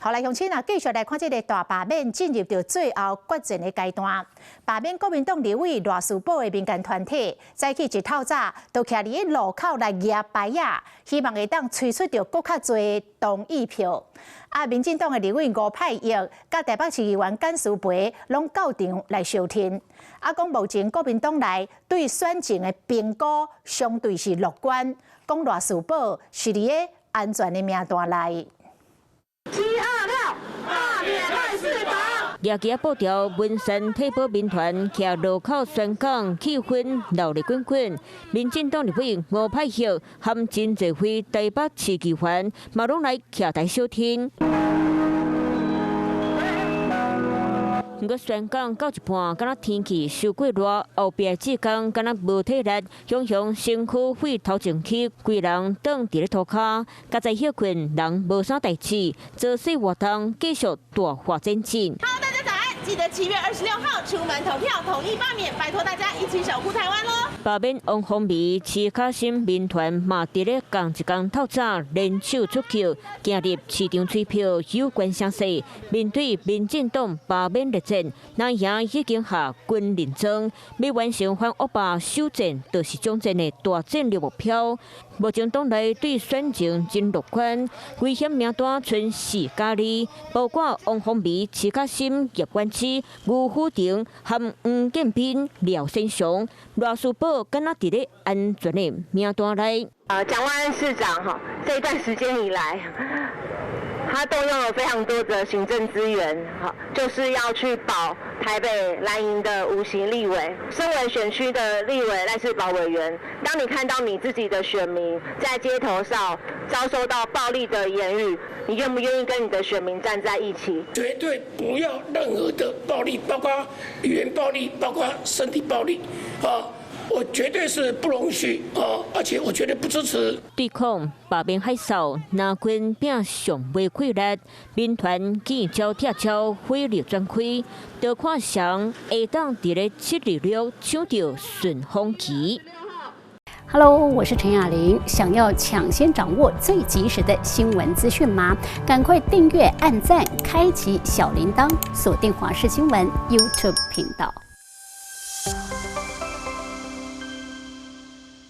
好，来乡亲啊，继续来看这个大罢免进入到最后决战的阶段。罢免国民党立委赖士葆的民间团体，早起一透早都徛伫路口来举牌啊，希望会当催出到更较多的同意票。啊，民进党的立委吴派益甲台北市议员简舒培拢到场来收听。啊，讲目前国民党内对选情的评估相对是乐观，讲赖士葆是伫个安全的名单内。726罢免赖士葆。夜间报条，文山退保民团徛路口宣讲，气氛闹热滚滚。民进党立委吴派益含真侪位台北市议员，嘛拢来徛台收听。不过宣讲到一半，敢若天气伤过热，后壁志工敢若无体力，雄雄身躯血头前起，规人躺伫咧涂骹，加在休困，人无啥代志，做事活动继续大发展进。Hello， 大家早安！记得7月26号出门投票，统一罢免，拜托大家一起守护台湾喽！罢免王凤美、徐巧芯民团嘛，伫咧同一天透早联手出球，行入市场催票有关声势。面对民进党罢免热战，南营已经下军临装，要完成反恶霸首战，就是总战的大战略目标。目前党内对选情真乐观，危险名单剩4家哩，包括王凤美、徐巧芯、叶冠之、吴虎庭和黄建斌、廖先雄、赖士葆，敢若伫咧安全的名单内。蒋万安市长哈，这一段时间以来，他动用了非常多的行政资源，哈，就是要去保台北蓝营的无形立委。身为选区的立委赖士葆委员，当你看到你自己的选民在街头上遭受到暴力的言语，你愿不愿意跟你的选民站在一起？绝对不要任何的暴力，包括语言暴力，包括身体暴力，我绝对是不容许而且我绝对不支持。对抗罢免海扫，南军拼上未溃力，民团见招拆招，火力全开，就看上下当伫咧726抢到顺风旗。Hello， 我是陈雅玲。想要抢先掌握最及时的新闻资讯吗？赶快订阅、按赞、开启小铃铛，锁定华视新闻 YouTube 频道。